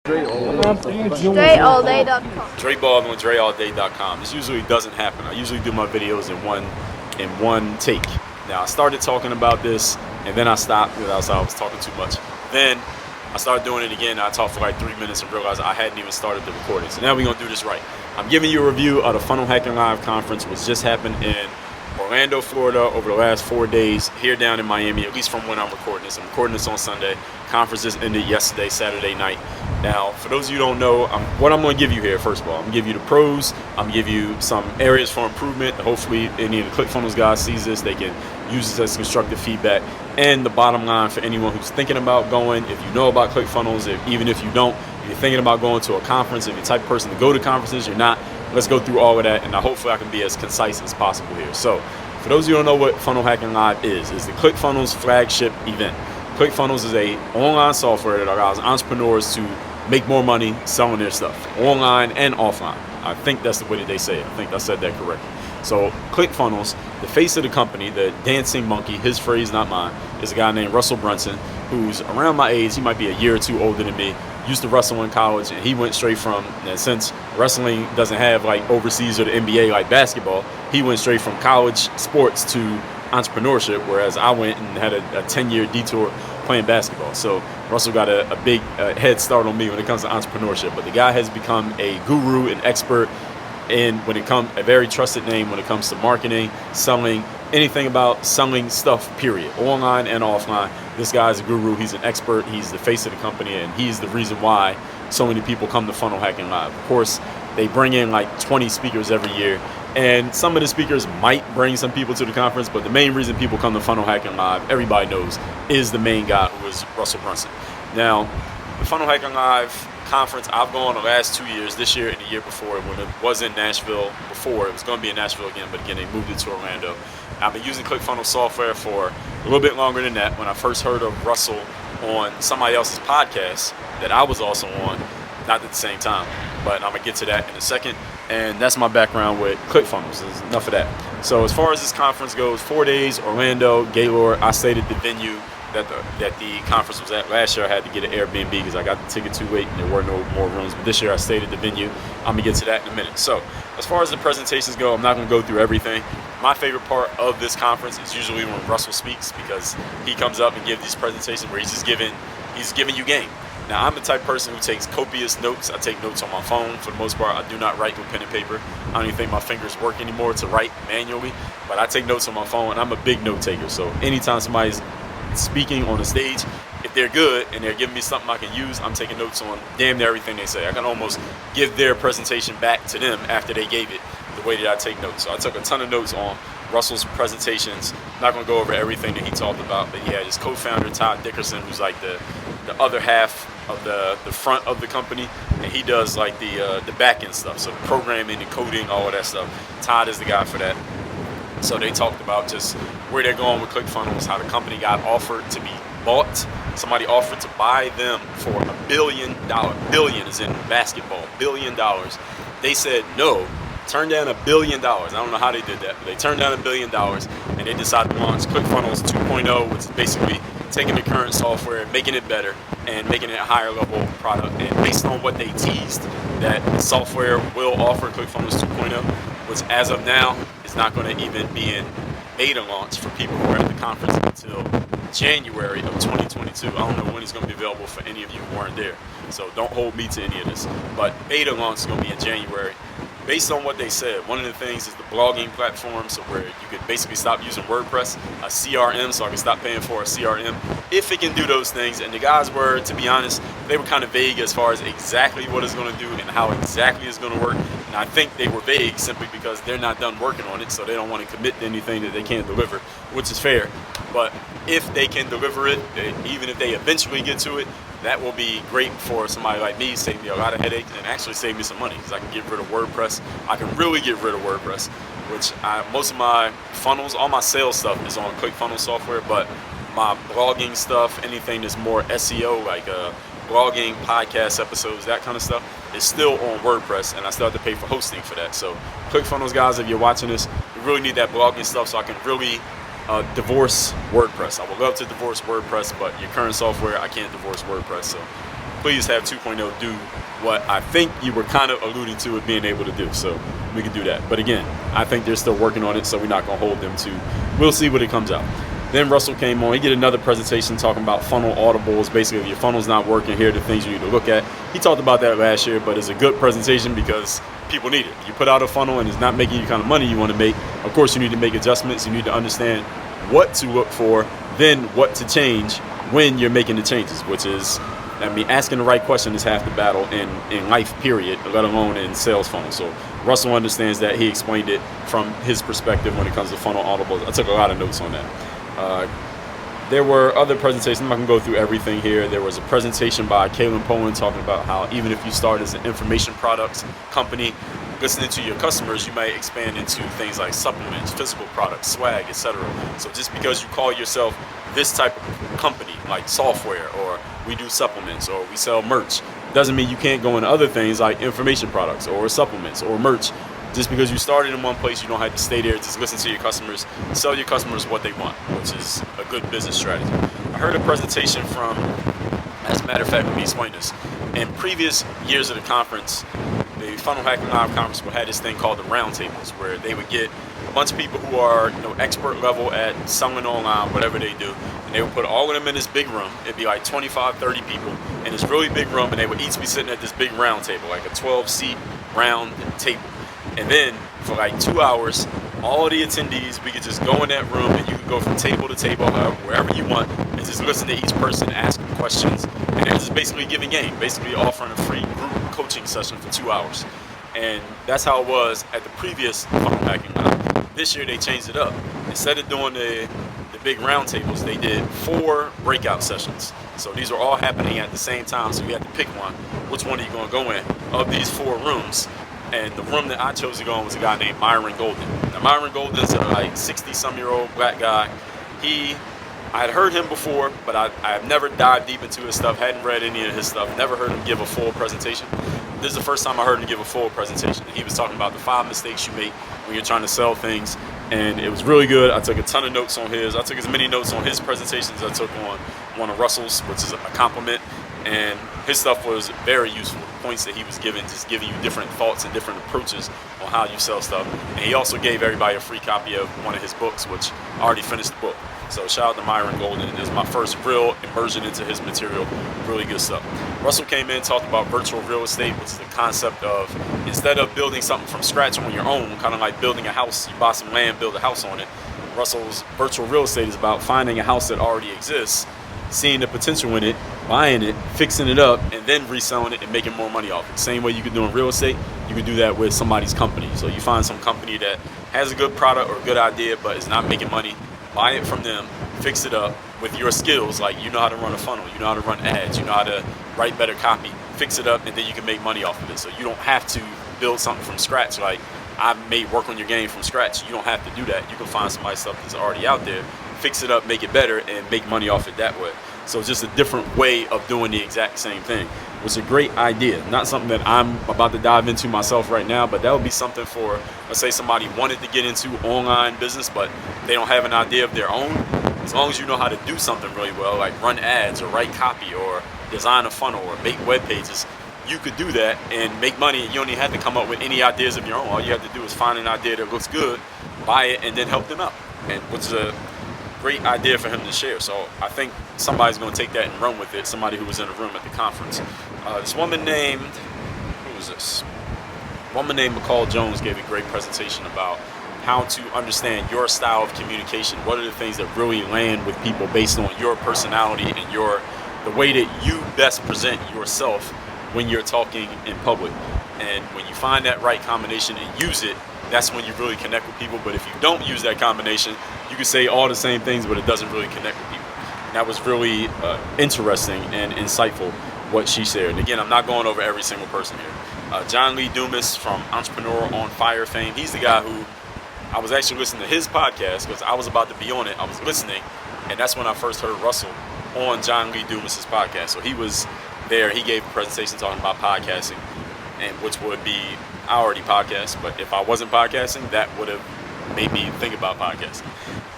DreAllDay.com. Dre Baldwin, DreAllDay.com. This usually doesn't happen. I usually do my videos in one take. Now I started talking about this and then I stopped because I was talking too much. Then I started doing it again. I talked for like 3 minutes and realized I hadn't even started the recording. So now we're gonna do this right. I'm giving you a review of the Funnel Hacking Live conference, which just happened in Orlando, Florida over the last 4 days, here down in Miami, at least from when I'm recording this. I'm recording this on Sunday. Conference just ended yesterday, Saturday night. Now, for those of you who don't know, what I'm going to give you here, first of all, I'm going to give you the pros. I'm going to give you some areas for improvement. Hopefully, any of the ClickFunnels guys sees this. They can use this as constructive feedback. And the bottom line for anyone who's thinking about going, if you know about ClickFunnels, even if you don't, if you're thinking about going to a conference, if you're the type of person to go to conferences, you're not, let's go through all of that. And hopefully I can be as concise as possible here. So, for those of you who don't know what Funnel Hacking Live is the ClickFunnels flagship event. ClickFunnels is a online software that allows entrepreneurs to make more money selling their stuff, online and offline. I think that's the way that they say it. I think I said that correctly. So ClickFunnels, the face of the company, the dancing monkey, his phrase, not mine, is a guy named Russell Brunson, who's around my age. He might be a year or two older than me. Used to wrestle in college, and he went straight from, and since wrestling doesn't have like overseas or the NBA like basketball, he went straight from college sports to entrepreneurship, whereas I went and had a 10-year detour playing basketball. So Russell got a big head start on me when it comes to entrepreneurship. But the guy has become a guru, an expert, and a very trusted name when it comes to marketing, selling, anything about selling stuff, period, online and offline. This guy's a guru. He's an expert. He's the face of the company, and he's the reason why so many people come to Funnel Hacking Live. Of course, they bring in like 20 speakers every year, and some of the speakers might bring some people to the conference, but the main reason people come to Funnel Hacking Live, everybody knows, is the main guy, who is Russell Brunson. Now, the Funnel Hacking Live conference, I've gone the last 2 years, this year and the year before. When it was in Nashville before, it was going to be in Nashville again, but again, they moved it to Orlando. I've been using ClickFunnels software for a little bit longer than that. When I first heard of Russell on somebody else's podcast that I was also on, not at the same time, but I'm going to get to that in a second. And that's my background with ClickFunnels. There's enough of that. So as far as this conference goes, 4 days, Orlando, Gaylord. I stayed at the venue that the conference was at. Last year I had to get an Airbnb because I got the ticket too late and there were no more rooms. But this year I stayed at the venue. I'm going to get to that in a minute. So as far as the presentations go, I'm not going to go through everything. My favorite part of this conference is usually when Russell speaks, because he comes up and gives these presentations where he's giving you game. Now, I'm the type of person who takes copious notes. I take notes on my phone for the most part. I do not write with pen and paper. I don't even think my fingers work anymore to write manually, but I take notes on my phone, and I'm a big note taker. So anytime somebody's speaking on the stage, if they're good and they're giving me something I can use, I'm taking notes on damn near everything they say. I can almost give their presentation back to them after they gave it, the way that I take notes. So I took a ton of notes on Russell's presentations. I'm not going to go over everything that he talked about, but he had his co-founder, Todd Dickerson, who's like the other half of the front of the company, and he does like the back end stuff, so the programming, the coding, all of that stuff. Todd is the guy for that. So they talked about just where they're going with ClickFunnels, how the company got offered to be bought. Somebody offered to buy them for $1 billion. Billion is in basketball, $1 billion. They said no, turned down $1 billion. I don't know how they did that, but they turned down $1 billion, and they decided to launch ClickFunnels 2.0, which is basically taking the current software, making it better, and making it a higher level product. And based on what they teased, that software will offer ClickFunnels 2.0, which as of now is not going to even be in beta launch for people who are at the conference until January of 2022. I don't know when it's going to be available for any of you who weren't there, so don't hold me to any of this. But beta launch is going to be in January. Based on what they said, one of the things is the blogging platform, so where you could basically stop using WordPress, a CRM, so I can stop paying for a CRM, if it can do those things. And the guys were, to be honest, they were kind of vague as far as exactly what it's going to do and how exactly it's going to work. And I think they were vague simply because they're not done working on it, so they don't want to commit to anything that they can't deliver, which is fair. But if they can deliver it, even if they eventually get to it, that will be great for somebody like me, save me a lot of headaches and actually save me some money, because I can get rid of WordPress. I can really get rid of WordPress, which most of my funnels, all my sales stuff is on ClickFunnels software, but my blogging stuff, anything that's more SEO, like blogging, podcast episodes, that kind of stuff, is still on WordPress, and I still have to pay for hosting for that. So ClickFunnels guys, if you're watching this, you really need that blogging stuff so I can really divorce WordPress. I would love to divorce WordPress, but your current software, I can't divorce WordPress. So please have 2.0 do what I think you were kind of alluding to with being able to do. So we can do that. But again, I think they're still working on it, so we're not going to hold them to. We'll see what it comes out. Then Russell came on. He did another presentation talking about funnel audibles. Basically, if your funnel's not working, here are the things you need to look at. He talked about that last year, but it's a good presentation because people need it. You put out a funnel and it's not making you the kind of money you want to make. Of course, you need to make adjustments. You need to understand what to look for, then what to change when you're making the changes, which is, asking the right question is half the battle in life, period, let alone in sales funnels. So Russell understands that. He explained it from his perspective when it comes to funnel audibles. I took a lot of notes on that. There were other presentations. I'm not going to go through everything here. There was a presentation by Napoleon talking about how even if you start as an information products company, listening to your customers, you might expand into things like supplements, physical products, swag, etc. So just because you call yourself this type of company, like software, or we do supplements, or we sell merch, doesn't mean you can't go into other things like information products or supplements or merch. Just because you started in one place, you don't have to stay there. Just listen to your customers, sell your customers what they want, which is a good business strategy. I heard a presentation from, as a matter of fact, let me explain this. In previous years of the conference, the Funnel Hacking Live conference would have this thing called the roundtables, where they would get a bunch of people who are expert level at selling online, whatever they do, and they would put all of them in this big room. It'd be like 25, 30 people in this really big room, and they would each be sitting at this big round table, like a 12-seat round table. And then for like 2 hours, all of the attendees, we could just go in that room and you could go from table to table, wherever you want, and just listen to each person, ask them questions. And they're just basically giving game, basically offering a free group coaching session for 2 hours. And that's how it was at the previous Funnel Hacking Live. This year they changed it up. Instead of doing the big round tables, they did 4 breakout sessions. So these are all happening at the same time, so you have to pick one. Which one are you going to go in of these 4 rooms? And the room that I chose to go in was a guy named Myron Golden. Now, Myron Golden is a 60-some-year-old black guy. I had heard him before, but I have never dived deep into his stuff, hadn't read any of his stuff, never heard him give a full presentation. This is the first time I heard him give a full presentation. He was talking about the 5 mistakes you make when you're trying to sell things, and it was really good. I took a ton of notes on his. I took as many notes on his presentations as I took on one of Russell's, which is a compliment. And his stuff was very useful. Points that he was giving, just giving you different thoughts and different approaches on how you sell stuff. And he also gave everybody a free copy of one of his books, which I already finished the book. So shout out to Myron Golden. It was my first real immersion into his material. Really good stuff. Russell came in, talked about virtual real estate, which is the concept of instead of building something from scratch on your own, kind of like building a house, you buy some land, build a house on it. Russell's virtual real estate is about finding a house that already exists, seeing the potential in it, buying it, fixing it up, and then reselling it and making more money off it. Same way you could do in real estate, you could do that with somebody's company. So you find some company that has a good product or a good idea but is not making money, buy it from them, fix it up with your skills, like you know how to run a funnel, you know how to run ads, you know how to write better copy, fix it up, and then you can make money off of it. So you don't have to build something from scratch. Like I made work on your game from scratch. You don't have to do that. You can find somebody's stuff that's already out there, fix it up, make it better, and make money off it that way. So it's just a different way of doing the exact same thing, which is a great idea. Not something that I'm about to dive into myself right now, but that would be something for, let's say somebody wanted to get into online business, but they don't have an idea of their own. As long as you know how to do something really well, like run ads or write copy or design a funnel or make web pages, you could do that and make money. You don't even have to come up with any ideas of your own. All you have to do is find an idea that looks good, buy it, and then help them out, and which is a great idea for him to share. So I think somebody's going to take that and run with it, somebody who was in the room at the conference. This woman named, who was this? Woman named Mccall Jones gave a great presentation about how to understand your style of communication. What are the things that really land with people based on your personality and the way that you best present yourself when you're talking in public. And when you find that right combination and use it, that's when you really connect with people. But if you don't use that combination, you can say all the same things, but it doesn't really connect with people. And that was really interesting and insightful what she shared. And again, I'm not going over every single person here. John Lee Dumas from Entrepreneur on Fire fame. He's the guy who I was actually listening to his podcast because I was about to be on it. I was listening, and that's when I first heard Russell on John Lee Dumas's podcast. So he was there. He gave a presentation talking about podcasting, and which would be, I already podcast, but if I wasn't podcasting, that would have made me think about podcasting.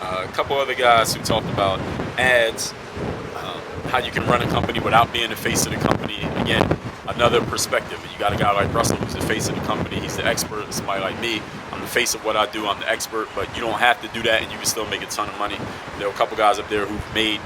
A couple other guys who talked about ads. how you can run a company without being the face of the company. Again, another perspective. You got a guy like Russell who's the face of the company. He's the expert. Somebody like me, I'm the face of what I do. I'm the expert, but you don't have to do that, and you can still make a ton of money. There are a couple guys up there who've made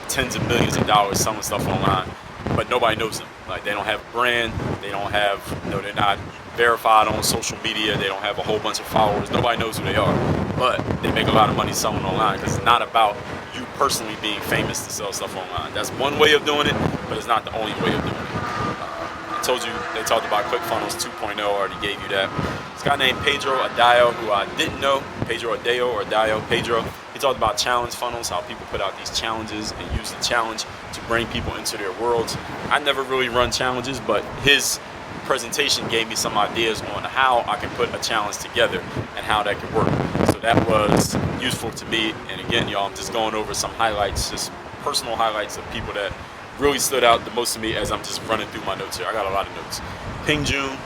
tens of millions of dollars selling stuff online, but nobody knows them. Like, they don't have a brand. They don't have, they're not verified on social media. They don't have a whole bunch of followers. Nobody knows who they are, but they make a lot of money selling online because it's not about you personally being famous to sell stuff online. That's one way of doing it, but it's not the only way of doing it. I told you they talked about ClickFunnels 2.0. I already gave you that. This guy named Pedro Adayo, who I didn't know, Pedro Adayo, Pedro. He talked about challenge funnels, how people put out these challenges and use the challenge to bring people into their worlds. I never really run challenges, but his presentation gave me some ideas on how I can put a challenge together and how that could work. So that was useful to me. And again, y'all, I'm just going over some highlights, just personal highlights of people that really stood out the most to me as I'm just running through my notes here. I got a lot of notes. Ping Jun,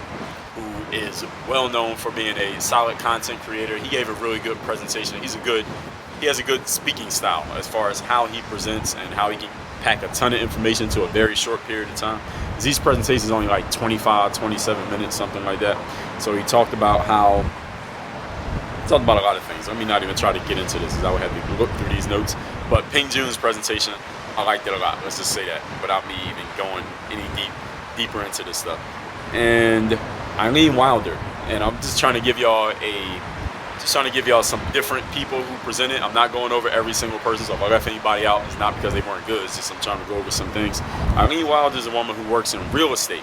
who is well known for being a solid content creator. He gave a really good presentation. He has a good speaking style as far as how he presents and how he can pack a ton of information to a very short period of time. These presentations only like 25, 27 minutes, something like that. So he talked about a lot of things. Let me not even try to get into this because I would have to look through these notes. But Ping Jun's presentation, I liked it a lot. Let's just say that without me even going any deeper into this stuff. And Eileen Wilder, and I'm just trying to give y'all some different people who presented. I'm not going over every single person, so if I left anybody out, it's not because they weren't good. It's just I'm trying to go over some things. Eileen Wilder is a woman who works in real estate.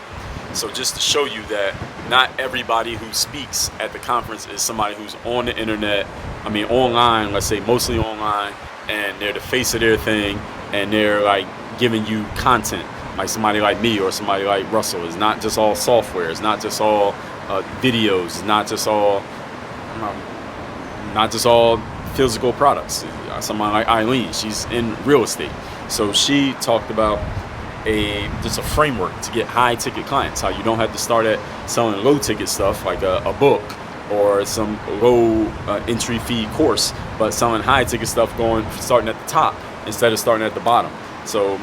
So just to show you that not everybody who speaks at the conference is somebody who's on the internet, online, let's say mostly online, and they're the face of their thing, and they're like giving you content, like somebody like me or somebody like Russell. It's not just all software. It's not just all videos. It's not just all physical products. Somebody like Eileen, she's in real estate. So she talked about just a framework to get high ticket clients, how you don't have to start at selling low ticket stuff like a book or some low entry fee course, but selling high ticket stuff starting at the top instead of starting at the bottom. So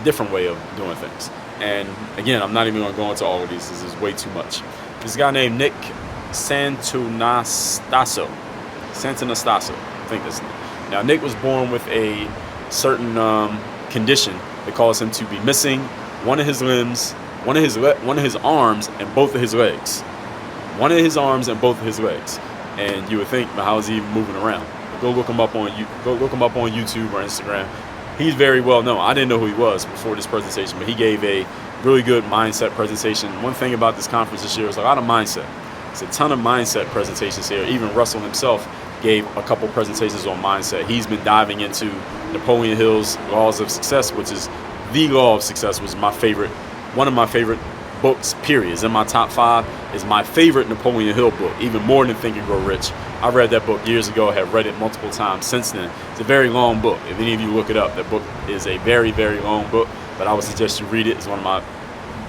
different way of doing things. And again, I'm not even going to go into all of these. This is way too much. This guy named Nick Santonastasso, I think that's it. Now, Nick was born with a certain condition that caused him to be missing one of his limbs, one of his arms, and both of his legs. One of his arms and both of his legs. And you would think, but how is he even moving around? Go look him up on YouTube or Instagram. He's very well known. I didn't know who he was before this presentation, but he gave a really good mindset presentation. One thing about this conference this year is a lot of mindset. It's a ton of mindset presentations here. Even Russell himself gave a couple presentations on mindset. He's been diving into Napoleon Hill's Laws of Success, which is the Law of Success, was one of my favorite books, period. It's in my top 5. Is my favorite Napoleon Hill book, even more than Think and Grow Rich. I read that book years ago, have read it multiple times since then. It's a very long book. If any of you look it up, that book is a very, very long book, but I would suggest you read it. It's one of my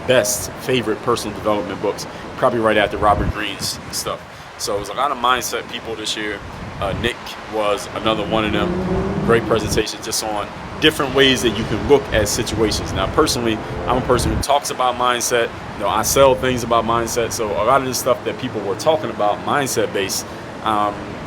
best favorite personal development books, probably right after Robert Greene's stuff. So it was a lot of mindset people this year. Nick was another one of them. Great presentation just on different ways that you can look at situations. Now, personally, I'm a person who talks about mindset. I sell things about mindset. So a lot of the stuff that people were talking about, mindset-based,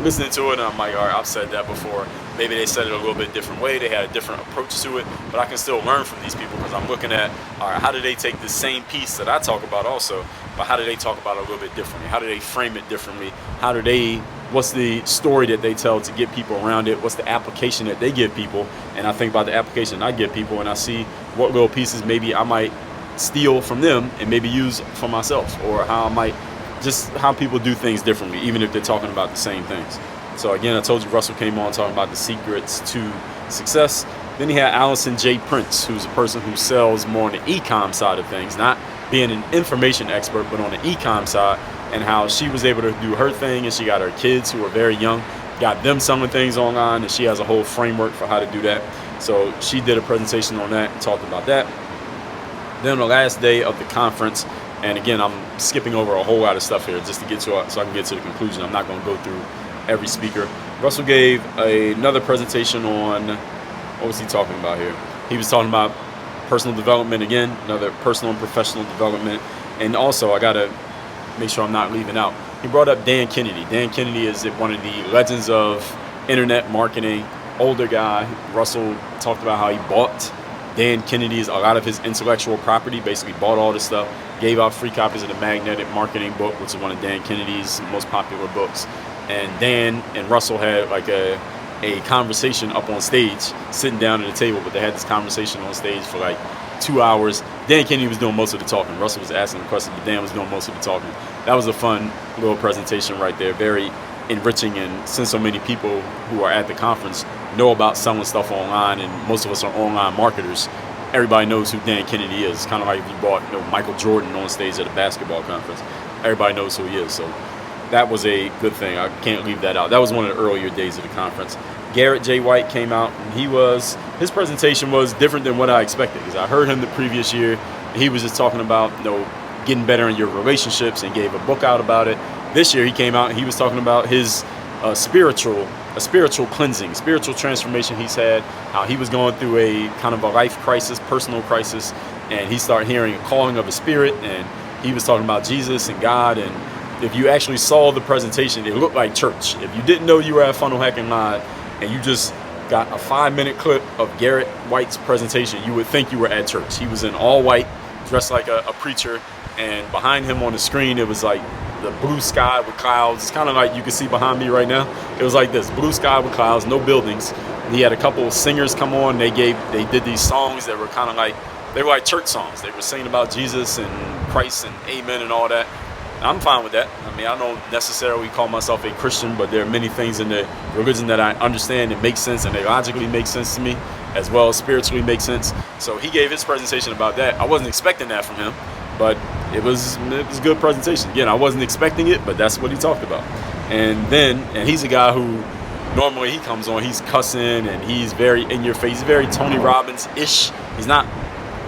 listening to it, and I'm like, all right, I've said that before. Maybe they said it a little bit different way. They had a different approach to it, but I can still learn from these people because I'm looking at, all right, how do they take the same piece that I talk about also, but how do they talk about it a little bit differently? How do they frame it differently? What's the story that they tell to get people around it? What's the application that they give people? And I think about the application I give people, and I see what little pieces maybe I might steal from them and maybe use for myself, or how people do things differently, even if they're talking about the same things. So again, I told you Russell came on talking about the secrets to success. Then he had Allison J. Prince, who's a person who sells more on the e-com side of things, not being an information expert, but on the e-com side, and how she was able to do her thing, and she got her kids who are very young, got them selling things online, and she has a whole framework for how to do that. So she did a presentation on that and talked about that. Then on the last day of the conference, and again, I'm skipping over a whole lot of stuff here just to get to so I can get to the conclusion. I'm not going to go through every speaker. Russell gave another presentation on, what was he talking about here? He was talking about personal development again, another personal and professional development. And also, I got to make sure I'm not leaving out. He brought up Dan Kennedy. Dan Kennedy is one of the legends of internet marketing, older guy. Russell talked about how he bought Dan Kennedy's, a lot of his intellectual property, basically bought all this stuff, gave out free copies of the Magnetic Marketing book, which is one of Dan Kennedy's most popular books. And Dan and Russell had like a conversation up on stage, sitting down at the table, but they had this conversation on stage for like 2 hours. Dan Kennedy was doing most of the talking. Russell was asking the questions, but Dan was doing most of the talking. That was a fun little presentation right there, very enriching. And since so many people who are at the conference know about selling stuff online, and most of us are online marketers, everybody knows who Dan Kennedy is. It's kind of like if you brought Michael Jordan on stage at a basketball conference. Everybody knows who he is. So that was a good thing. I can't leave that out. That was one of the earlier days of the conference. Garrett J. White came out, and his presentation was different than what I expected, because I heard him the previous year. He was just talking about getting better in your relationships, and gave a book out about it. This year he came out and he was talking about his spiritual cleansing, spiritual transformation he's had, how he was going through a kind of a life crisis, personal crisis, and he started hearing a calling of a spirit, and he was talking about Jesus and God. And if you actually saw the presentation, it looked like church. If you didn't know you were at Funnel Hacking Live and you just got a 5-minute clip of Garrett White's presentation, you would think you were at church. He was in all white, dressed like a preacher, and behind him on the screen it was like the blue sky with clouds. It's kind of like you can see behind me right now. It was like this, blue sky with clouds, no buildings. He had a couple of singers come on. They did these songs that were kind of like, they were like church songs. They were singing about Jesus and Christ and amen and all that. I'm fine with that. I mean, I don't necessarily call myself a Christian, but there are many things in the religion that I understand and make sense, and they logically make sense to me, as well as spiritually make sense. So he gave his presentation about that. I wasn't expecting that from him, but it was a good presentation. Again, I wasn't expecting it, but that's what he talked about. And he's a guy who normally he comes on, he's cussing, and he's very in your face. He's very Tony Robbins-ish. He's not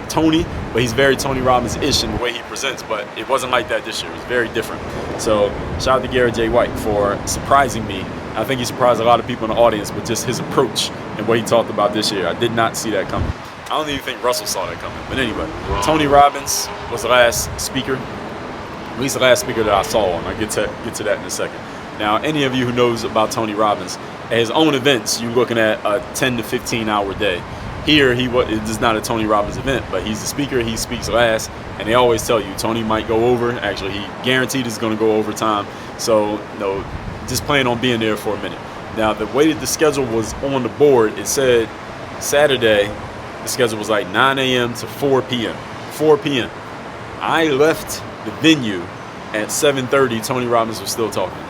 Tony, but he's very Tony Robbins-ish in the way he presents, but it wasn't like that this year. It was very different. So shout out to Garrett J. White for surprising me. I think he surprised a lot of people in the audience with just his approach and what he talked about this year. I did not see that coming. I don't even think Russell saw that coming. But anyway, Tony Robbins was the last speaker, at least the last speaker that I saw, and I'll get to that in a second. Now, any of you who knows about Tony Robbins, at his own events, you're looking at a 10 to 15 hour day. Here, it is not a Tony Robbins event, but he's the speaker. He speaks last, and they always tell you Tony might go over. Actually, he guaranteed is going to go over time. So, just plan on being there for a minute. Now, the way that the schedule was on the board, it said Saturday, the schedule was like 9 a.m. to 4 p.m. 4 p.m. I left the venue at 7:30. Tony Robbins was still talking.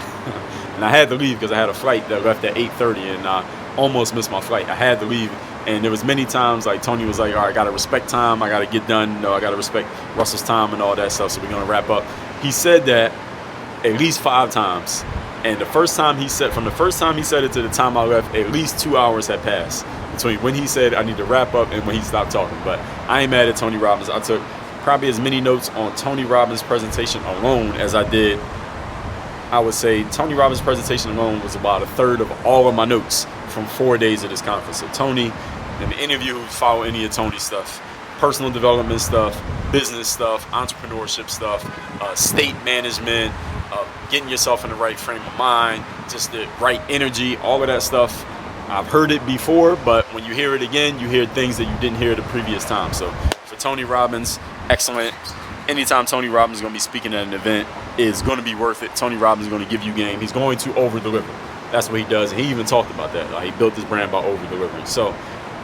And I had to leave because I had a flight that left at 8:30, and I almost missed my flight. I had to leave. And there was many times like Tony was like, all right, I got to respect time. I got to get done. I got to respect Russell's time and all that stuff. So we're going to wrap up. He said that at least 5 times. And from the first time he said it to the time I left, at least 2 hours had passed between when he said I need to wrap up and when he stopped talking. But I ain't mad at Tony Robbins. I took probably as many notes on Tony Robbins' presentation alone as I did. I would say Tony Robbins' presentation alone was about a third of all of my notes from 4 days of this conference. So Tony, and any of you who follow any of Tony's stuff, personal development stuff, business stuff, entrepreneurship stuff, state management, getting yourself in the right frame of mind, just the right energy, all of that stuff. I've heard it before, but when you hear it again, you hear things that you didn't hear the previous time. So for Tony Robbins, excellent. Anytime Tony Robbins is going to be speaking at an event, is going to be worth it. Tony Robbins is going to give you game. He's going to over-deliver. That's what he does. And he even talked about that. He built his brand by over-delivering. So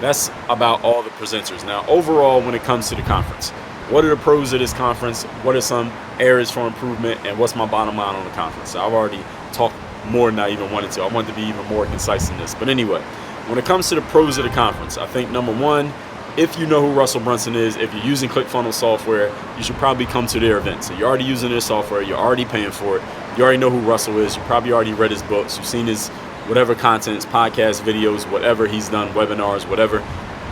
that's about all the presenters. Now, overall, when it comes to the conference, what are the pros of this conference? What are some areas for improvement? And what's my bottom line on the conference? So I've already talked more than I even wanted to. I wanted to be even more concise in this. But anyway, when it comes to the pros of the conference, I think number one, if you know who Russell Brunson is, if you're using ClickFunnels software, you should probably come to their events. So you're already using their software, you're already paying for it, you already know who Russell is, you probably already read his books, you've seen his whatever content, his podcast, videos, whatever he's done, webinars, whatever.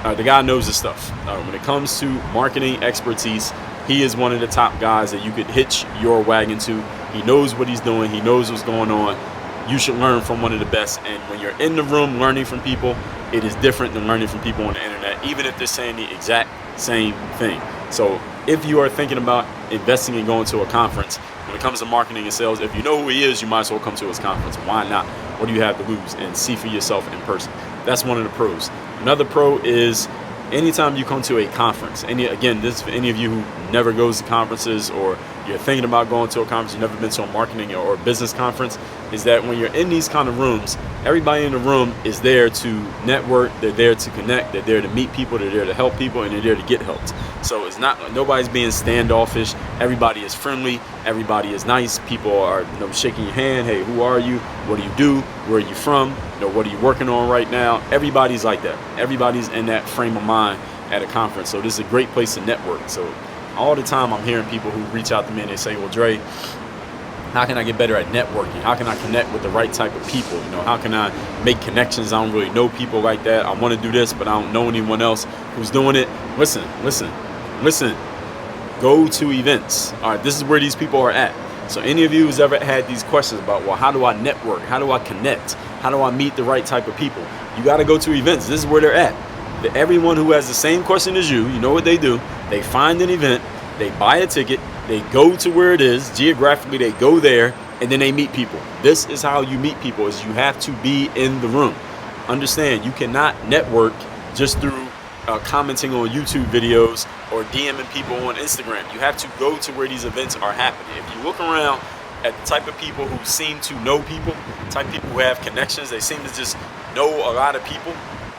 The guy knows his stuff. When it comes to marketing expertise, he is one of the top guys that you could hitch your wagon to. He knows what he's doing, he knows what's going on. you should learn from one of the best. And when you're in the room learning from people, it is different than learning from people on the internet, even if they're saying the exact same thing. So if you are thinking about investing and going to a conference, when it comes to marketing and sales, if you know who he is, you might as well come to his conference. Why not? What do you have to lose? And see for yourself in person. That's one of the pros. Another pro is anytime you come to a conference, again, this is for any of you who never goes to conferences, or you're thinking about going to a conference, you've never been to a marketing or business conference, is that when you're in these kind of rooms, everybody in the room is there to network, they're there to connect, they're there to meet people, they're there to help people, and they're there to get helped. So it's not, nobody's being standoffish, everybody is friendly, everybody is nice, people are shaking your hand, hey, who are you, what do you do, where are you from, what are you working on right now. Everybody's like that. Everybody's in that frame of mind at a conference. So this is a great place to network. So all the time I'm hearing people who reach out to me and they say, well, Dre, how can I get better at networking? How can I connect with the right type of people? How can I make connections? I don't really know people like that. I want to do this, but I don't know anyone else who's doing it. Listen. Go to events. All right, this is where these people are at. So any of you who's ever had these questions about, well, how do I network? How do I connect? How do I meet the right type of people? You got to go to events. This is where they're at. Everyone who has the same question as you know what they do. They find an event, they buy a ticket, they go to where it is, geographically they go there, and then they meet people. This is how you meet people, is you have to be in the room. Understand, you cannot network just through commenting on YouTube videos or DMing people on Instagram. You have to go to where these events are happening. If you look around at the type of people who seem to know people, type of people who have connections, they seem to just know a lot of people,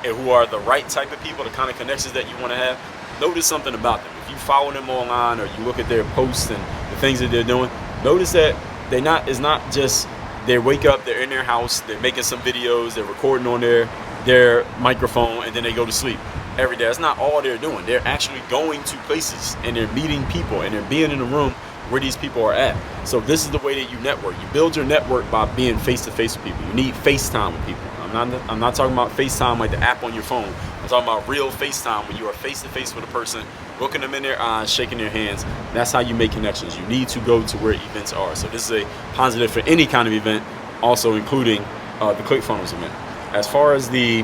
and who are the right type of people, the kind of connections that you want to have, notice something about them. If you follow them online or you look at their posts and the things that they're doing, notice that it's not just they wake up, they're in their house, they're making some videos, they're recording on their microphone, and then they go to sleep every day. That's not all they're doing. They're actually going to places and they're meeting people and they're being in the room where these people are at. So this is the way that you network. You build your network by being face-to-face with people. You need FaceTime with people. I'm not talking about FaceTime like the app on your phone. I'm talking about real FaceTime when you are face-to-face with a person, looking them in their eyes, shaking their hands. That's how you make connections. You need to go to where events are. So this is a positive for any kind of event, also including the ClickFunnels event. As far as the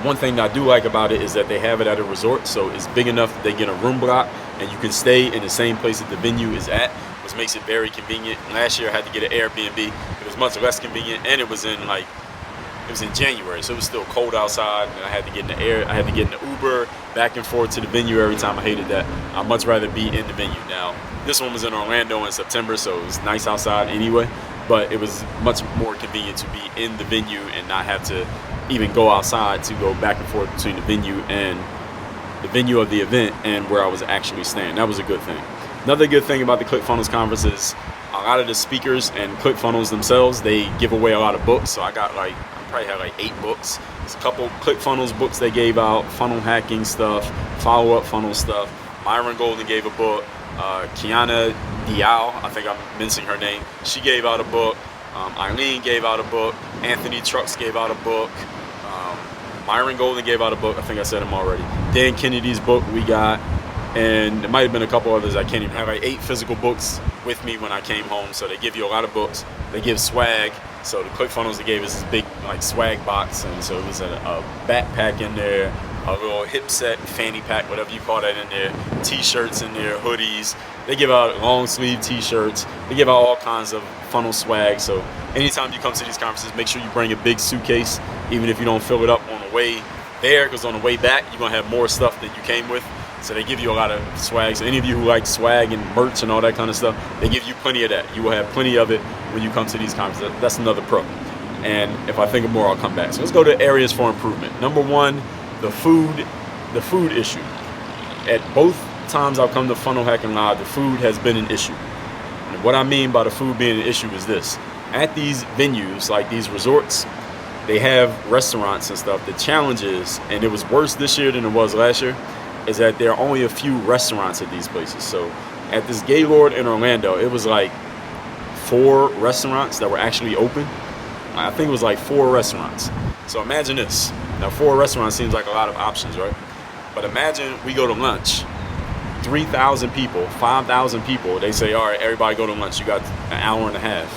one thing that I do like about it is that they have it at a resort, so it's big enough that they get a room block and you can stay in the same place that the venue is at, which makes it very convenient. Last year I had to get an Airbnb. It was much less convenient, and it was in January, so it was still cold outside, and I had to get in the Uber back and forth to the venue every time. I hated that. I'd much rather be in the venue. Now, this one was in Orlando in September, so it was nice outside anyway, but it was much more convenient to be in the venue and not have to even go outside to go back and forth between the venue of the event and where I was actually staying. That was a good thing. Another good thing about the ClickFunnels conference is a lot of the speakers and ClickFunnels themselves, they give away a lot of books. So I probably had 8 books. There's a couple ClickFunnels books they gave out, funnel hacking stuff, follow-up funnel stuff. Myron Golden gave a book. Kiana Dial, I think I'm mincing her name, she gave out a book. Eileen gave out a book. Anthony Trucks gave out a book. Myron Golden gave out a book. I think I said him already. Dan Kennedy's book we got. And there might have been a couple others I can't even. I have 8 physical books with me when I came home. So they give you a lot of books. They give swag. So the ClickFunnels they gave us this big swag box, and so it was a backpack in there, a little hip set, fanny pack, whatever you call that in there, t-shirts in there, hoodies. They give out long sleeve t-shirts. They give out all kinds of funnel swag. So anytime you come to these conferences, make sure you bring a big suitcase, even if you don't fill it up on the way there, because on the way back you're gonna have more stuff than you came with. So they give you a lot of swag. So any of you who like swag and merch and all that kind of stuff, they give you plenty of that. You will have plenty of it when you come to these conferences. That's another pro. And if I think of more, I'll come back. So let's go to areas for improvement. Number 1, the food issue. At both times I've come to Funnel Hacking Live, the food has been an issue. And what I mean by the food being an issue is this. At these venues, like these resorts, they have restaurants and stuff. The challenge is, and it was worse this year than it was last year, is that there are only a few restaurants at these places. So at this Gaylord in Orlando, it was like 4 restaurants that were actually open. I think it was like 4 restaurants. So imagine this. Now 4 restaurants seems like a lot of options, right? But imagine we go to lunch, 3,000 people, 5,000 people. They say, all right, everybody go to lunch. You got an hour and a half.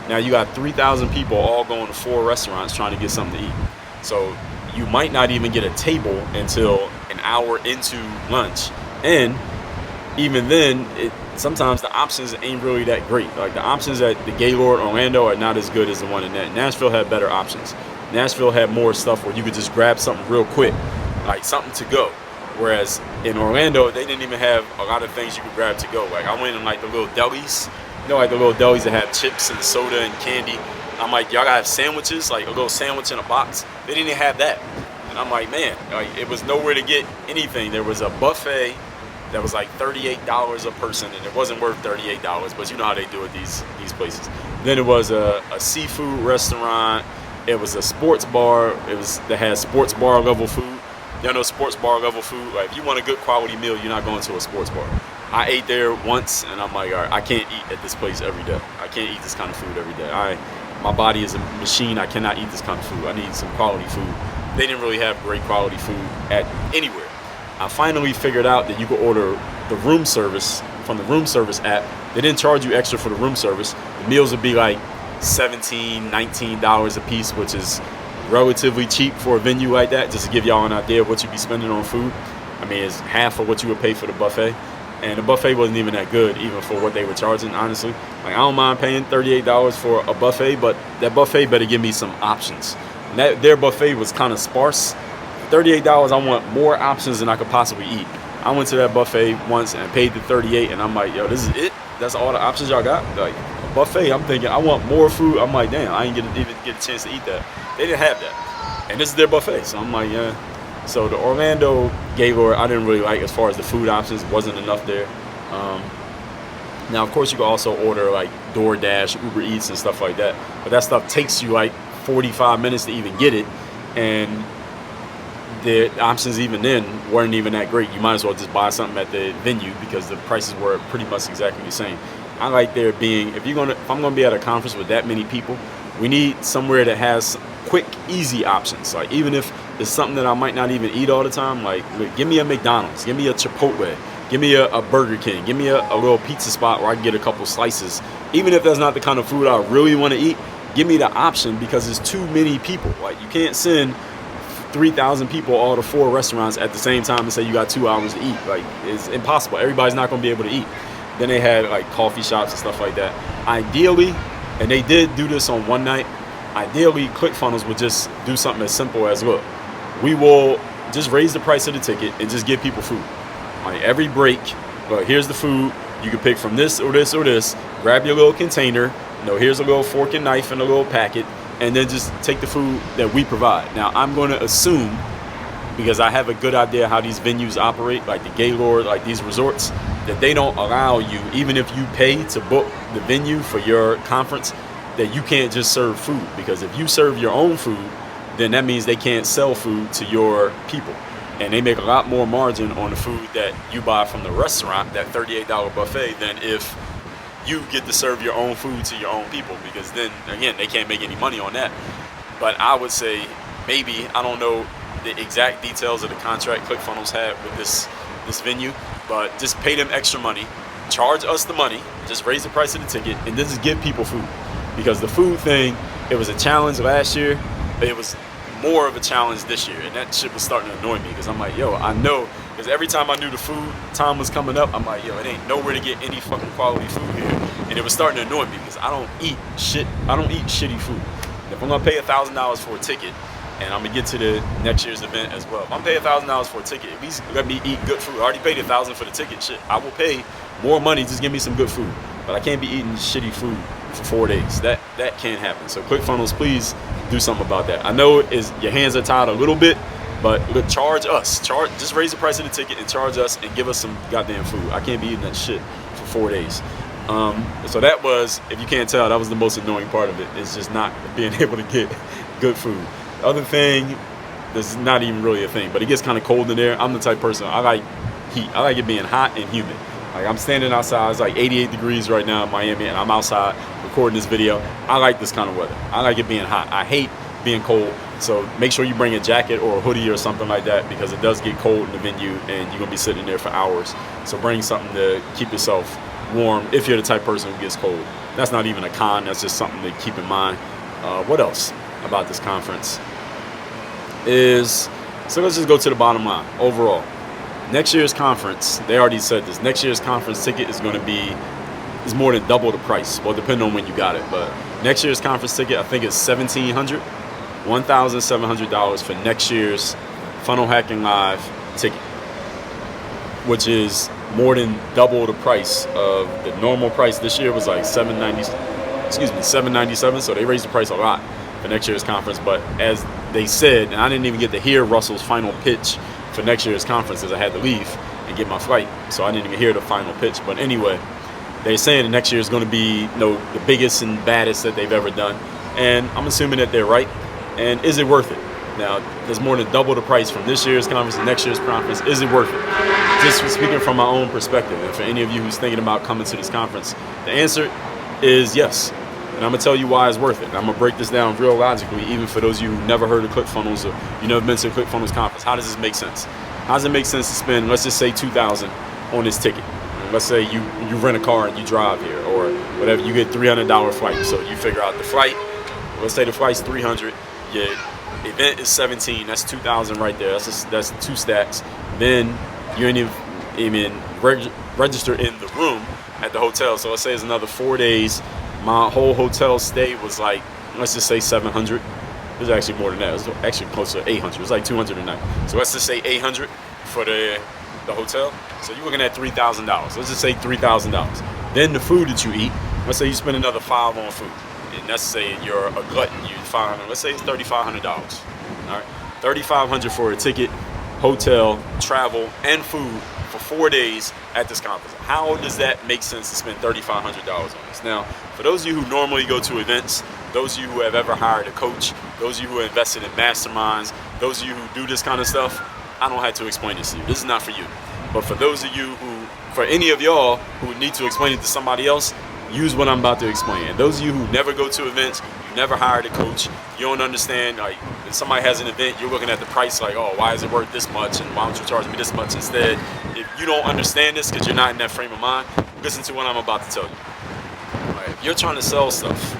Now you got 3,000 people all going to 4 restaurants trying to get something to eat. So you might not even get a table until an hour into lunch. And even then, sometimes the options ain't really that great. Like the options at the Gaylord Orlando are not as good as the one in that. Nashville had better options. Nashville had more stuff where you could just grab something real quick, like something to go. Whereas in Orlando, they didn't even have a lot of things you could grab to go. Like I went in like the little delis, like the little delis that have chips and soda and candy. I'm like, y'all gotta have sandwiches, like a little sandwich in a box. They didn't even have that. And I'm like, man, like, it was nowhere to get anything. There was a buffet that was like $38 a person, and it wasn't worth $38, but you know how they do it these places. Then it was a seafood restaurant. It was a sports bar. That had sports bar level food. Y'all know sports bar level food. Like if you want a good quality meal, you're not going to a sports bar. I ate there once, and I'm like, all right, I can't eat at this place every day. I can't eat this kind of food every day. My body is a machine. I cannot eat this kind of food. I need some quality food. They didn't really have great quality food at anywhere. I finally figured out that you could order the room service from the room service app. They didn't charge you extra for the room service. The meals would be like $17, $19 a piece, which is relatively cheap for a venue like that, just to give y'all an idea of what you'd be spending on food. I mean, it's half of what you would pay for the buffet. And the buffet wasn't even that good, even for what they were charging, honestly. Like, I don't mind paying $38 for a buffet, but that buffet better give me some options. And their buffet was kind of sparse. $38, I want more options than I could possibly eat. I went to that buffet once and paid the $38, and I'm like, yo, this is it? That's all the options y'all got? Like, a buffet, I'm thinking, I want more food. I'm like, damn, I ain't even get a chance to eat that. They didn't have that. And this is their buffet, so I'm like, yeah. So the Orlando Gaylord, I didn't really like as far as the food options. Wasn't enough there. Now, of course, you can also order like DoorDash, Uber Eats, and stuff like that. But that stuff takes you like 45 minutes to even get it. And the options even then weren't even that great. You might as well just buy something at the venue because the prices were pretty much exactly the same. I like there being, if I'm gonna be at a conference with that many people, we need somewhere that has quick, easy options. Like even if it's something that I might not even eat all the time, like give me a McDonald's, give me a Chipotle, give me a Burger King, give me a little pizza spot where I can get a couple slices. Even if that's not the kind of food I really want to eat, give me the option because there's too many people. Like you can't send 3,000 people all to 4 restaurants at the same time and say you got 2 hours to eat. Like it's impossible. Everybody's not going to be able to eat. Then they had like coffee shops and stuff like that. Ideally, and they did do this on one night, ideally ClickFunnels would just do something as simple as, look, we will just raise the price of the ticket and just give people food. Like every break, look, here's the food. You can pick from this or this or this. Grab your little container. Here's a little fork and knife and a little packet. And then just take the food that we provide. Now, I'm going to assume, because I have a good idea how these venues operate, like the Gaylord, like these resorts, that they don't allow you, even if you pay to book the venue for your conference, that you can't just serve food. Because if you serve your own food, then that means they can't sell food to your people. And they make a lot more margin on the food that you buy from the restaurant, that $38 buffet, than if you get to serve your own food to your own people, because then again they can't make any money on that. But I would say maybe, I don't know the exact details of the contract ClickFunnels had with this venue, but just pay them extra money, charge us the money, just raise the price of the ticket, and then just give people food. Because the food thing, it was a challenge last year, but it was more of a challenge this year, and that shit was starting to annoy me because I'm like, yo, I know, because every time I knew the food time was coming up, I'm like, yo, it ain't nowhere to get any fucking quality food here. And it was starting to annoy me because I don't eat shitty food. And if I'm gonna pay $1,000 for a ticket, and I'm gonna get to the next year's event as well, if I'm paying $1,000 for a ticket, at least let me eat good food. I already paid $1,000 for the ticket. Shit, I will pay more money, just give me some good food. But I can't be eating shitty food for 4 days. That can't happen. So ClickFunnels, please do something about that. I know your hands are tied a little bit, but look, charge us. Just raise the price of the ticket and charge us and give us some goddamn food. I can't be eating that shit for 4 days. So that was, if you can't tell, that was the most annoying part of it. It's just not being able to get good food. The other thing, this is not even really a thing, but it gets kind of cold in there. I'm the type of person, I like heat. I like it being hot and humid. Like I'm standing outside, it's like 88 degrees right now in Miami, and I'm outside recording this video. I like this kind of weather. I like it being hot. I hate being cold. So make sure you bring a jacket or a hoodie or something like that, because it does get cold in the venue and you're gonna be sitting there for hours. So bring something to keep yourself warm if you're the type of person who gets cold. that's not even a con. That's just something to keep in mind. What else about this conference is, so let's just go to the bottom line. Overall, next year's conference, they already said this, next year's conference ticket is going to be, is more than double the price. Well, depending on when you got it, but next year's conference ticket, I think it's $1,700 for next year's Funnel Hacking Live ticket, which is more than double the price of the normal price. This year was like $797. So they raised the price a lot for next year's conference. But as they said, and I didn't even get to hear Russell's final pitch for next year's conference because I had to leave and get my flight, so I didn't even hear the final pitch. But anyway, they're saying that next year is going to be, the biggest and baddest that they've ever done, and I'm assuming that they're right. And is it worth it? Now, there's more than double the price from this year's conference and next year's conference. Is it worth it? Just speaking from my own perspective, and for any of you who's thinking about coming to this conference, the answer is yes. And I'm going to tell you why it's worth it. And I'm going to break this down real logically, even for those of you who never heard of ClickFunnels or you never been to a ClickFunnels conference. How does this make sense? How does it make sense to spend, let's just say, $2,000 on this ticket? And let's say you rent a car and you drive here, or whatever, you get $300 flight. So you figure out the flight, let's say the flight's $300, your event is $17, that's $2,000 right there. That's 2 stacks. Then you ain't even register in the room at the hotel. So let's say it's another 4 days. My whole hotel stay was like, let's just say $700. It was actually more than that. It was actually close to $800. It was like $200 a night. So let's just say $800 for the hotel. So you're looking at $3,000. Let's just say $3,000. Then the food that you eat, let's say you spend another $500 on food. And let's say you're a glutton, you $500. Let's say it's $3,500. All right, $3,500 for a ticket, hotel, travel, and food for 4 days at this conference. How does that make sense to spend $3,500 on this? Now, for those of you who normally go to events, those of you who have ever hired a coach, those of you who invested in masterminds, those of you who do this kind of stuff, I don't have to explain this to you. This is not for you. But for those of you who, for any of y'all who need to explain it to somebody else, use what I'm about to explain. And those of you who never go to events, you never hired a coach, you don't understand, like, if somebody has an event, you're looking at the price like, oh, why is it worth this much, and why don't you charge me this much instead? If you don't understand this because you're not in that frame of mind, listen to what I'm about to tell you. All right, if you're trying to sell stuff,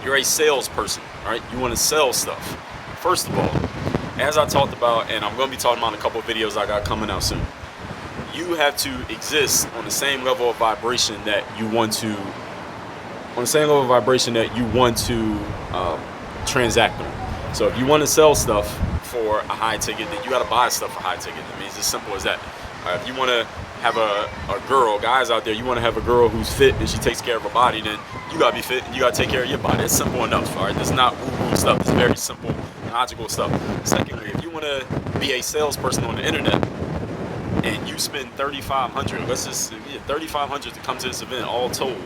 you're a salesperson, all right? You want to sell stuff. First of all, as I talked about, and I'm going to be talking about in a couple of videos I got coming out soon, you have to exist on the same level of vibration that you want to, transact on. So if you want to sell stuff for a high ticket, then you got to buy stuff for high ticket. I mean, it's as simple as that. If you want to have a girl, guys out there, you want to have a girl who's fit and she takes care of her body, then you got to be fit and you got to take care of your body. It's simple enough, all right? This is not woo-woo stuff. It's very simple, logical stuff. Secondly, if you want to be a salesperson on the internet, and you spend $3,500, let's just $3,500 to come to this event, all told.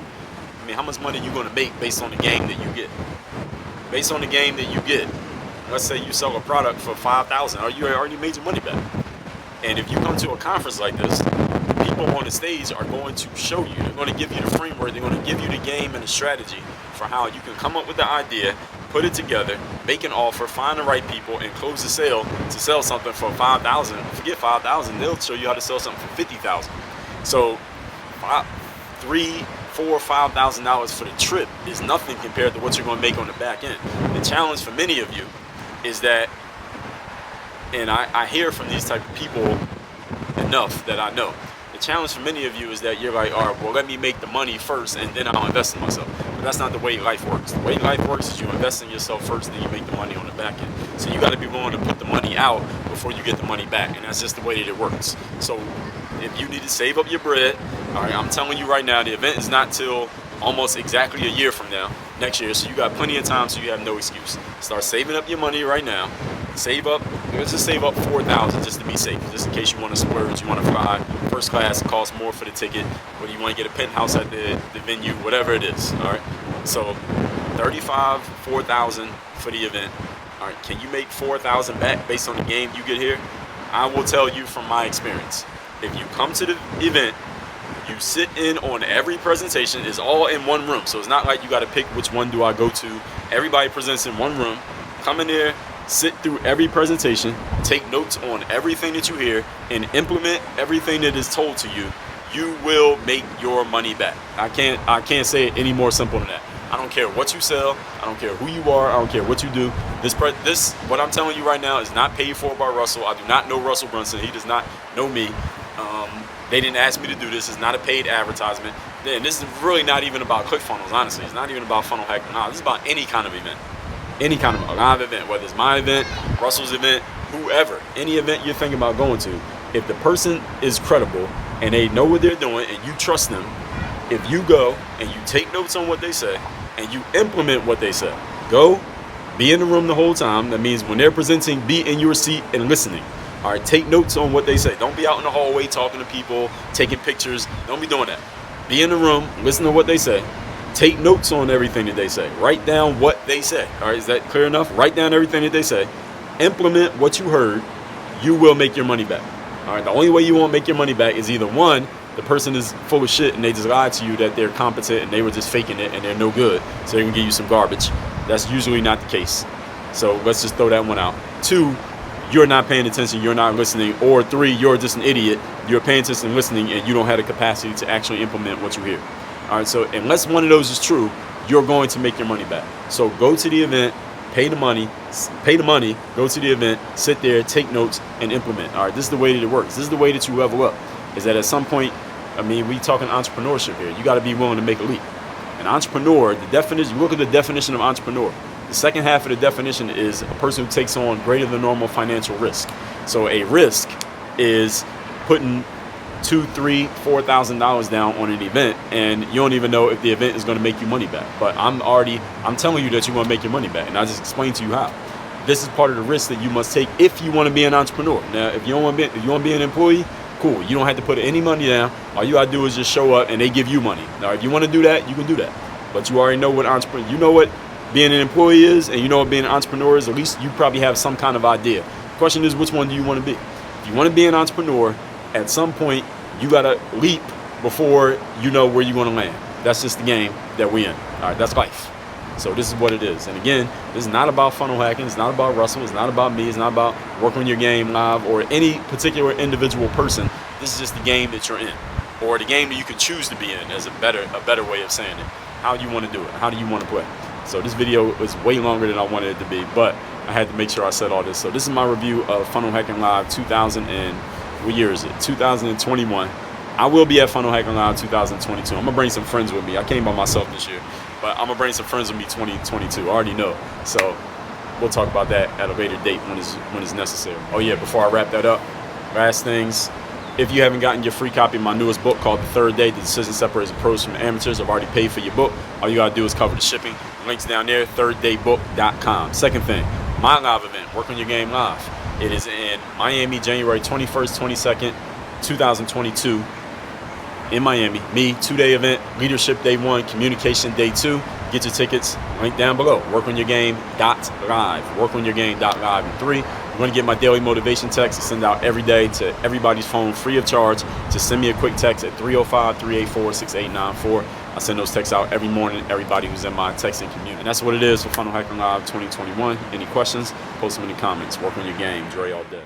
I mean, how much money are you going to make based on the game that you get? Based on the game that you get, let's say you sell a product for $5,000, or you already made your money back. And if you come to a conference like this, people on the stage are going to show you. They're going to give you the framework. They're going to give you the game and the strategy for how you can come up with the idea, put it together, make an offer, find the right people, and close the sale to sell something for $5,000. Forget $5,000. They'll show you how to sell something for $50,000. So $3,000, $4,000, $5,000 for the trip is nothing compared to what you're going to make on the back end. The challenge for many of you is that, and I hear from these type of people enough that I know, the challenge for many of you is that you're like, all right, well, let me make the money first and then I'll invest in myself. But that's not the way life works. The way life works is you invest in yourself first, then you make the money on the back end. So you got to be willing to put the money out before you get the money back, and that's just the way that it works. So if you need to save up your bread, all right, I'm telling you right now, the event is not till almost exactly a year from now, next year, so you got plenty of time, so you have no excuse. Start saving up your money right now. Save up, let's just save up $4,000 just to be safe, just in case you want to splurge, you want to fly first class, it costs more for the ticket, whether you want to get a penthouse at the venue, whatever it is, all right? So $35,000, $4,000 for the event. All right, can you make $4,000 back based on the game you get here? I will tell you from my experience, if you come to the event, you sit in on every presentation. It's all in one room, so it's not like you got to pick which one do I go to. Everybody presents in one room. Come in there, sit through every presentation, take notes on everything that you hear, and implement everything that is told to you. you will make your money back. I can't say it any more simple than that. I don't care what you sell. I don't care who you are. I don't care what you do. This what I'm telling you right now is not paid for by Russell. I do not know Russell Brunson. He does not know me. They didn't ask me to do this. It's not a paid advertisement. And this is really not even about ClickFunnels, honestly. It's not even about funnel hacking. No, this is about any kind of event. Any kind of live event, whether it's my event, Russell's event, whoever, any event you're thinking about going to. If the person is credible and they know what they're doing and you trust them, if you go and you take notes on what they say and you implement what they say, go, be in the room the whole time. That means when they're presenting, be in your seat and listening. All right, take notes on what they say. Don't be out in the hallway talking to people, taking pictures. Don't be doing that. Be in the room, listen to what they say. Take notes on everything that they say. Write down what they say. All right, is that clear enough? Write down everything that they say. Implement what you heard. You will make your money back. All right, the only way you won't make your money back is either one, the person is full of shit and they just lied to you that they're competent and they were just faking it and they're no good, so they're gonna give you some garbage. That's usually not the case. So let's just throw that one out. 2, you're not paying attention, you're not listening. Or 3, you're just an idiot. You're paying attention and listening and you don't have the capacity to actually implement what you hear. All right, so unless one of those is true, you're going to make your money back. So go to the event, pay the money, go to the event, sit there, take notes, and implement. All right, this is the way that it works. This is the way that you level up. Is that at some point, I mean, we talking entrepreneurship here. You got to be willing to make a leap. An entrepreneur, the definition, you look at the definition of entrepreneur. The second half of the definition is a person who takes on greater than normal financial risk. So a risk is putting $2,000, $3,000, $4,000 down on an event, and you don't even know if the event is going to make you money back. But I'm telling you that you want to make your money back, and I just explained to you how. This is part of the risk that you must take if you want to be an entrepreneur. Now, if you want to be an employee, cool. You don't have to put any money down. All you gotta do is just show up, and they give you money. Now, if you want to do that, you can do that. But you already know what you know what being an employee is, and you know what being an entrepreneur is. At least you probably have some kind of idea. The question is, which one do you want to be? If you want to be an entrepreneur, at some point you gotta leap before you know where you're gonna land. That's just the game that we're in. All right, that's life. So this is what it is. And again, this is not about funnel hacking. It's not about Russell. It's not about me. It's not about working on your game live or any particular individual person. This is just the game that you're in, or the game that you can choose to be in, as a better way of saying it. How do you want to do it? How do you want to play? So this video was way longer than I wanted it to be, but I had to make sure I said all this. So this is my review of Funnel Hacking Live 2021. I will be at Funnel Hacking Live 2022. I'm gonna bring some friends with me. I came by myself this year, but I'm gonna bring some friends with me 2022. I already know. So we'll talk about that at a later date when it's necessary. Oh yeah, before I wrap that up, last things. If you haven't gotten your free copy of my newest book called The Third Day, The Decision Separates the Pros from the Amateurs, I've already paid for your book. All you gotta do is cover the shipping. The link's down there, thirddaybook.com. Second thing, my live event, Work on Your Game Live. It is in Miami, January 21st, 22nd, 2022. In Miami. Me, 2-day event, Leadership Day 1, Communication Day 2. Get your tickets, link down below, workonyourgame.live, workonyourgame.live. And 3, you're going to get my daily motivation text to send out every day to everybody's phone free of charge. Just send me a quick text at 305-384-6894. I send those texts out every morning, everybody who's in my texting community. And that's what it is for Funnel Hacking Live 2021. Any questions? Post them in the comments. Work on your game. Dre all day.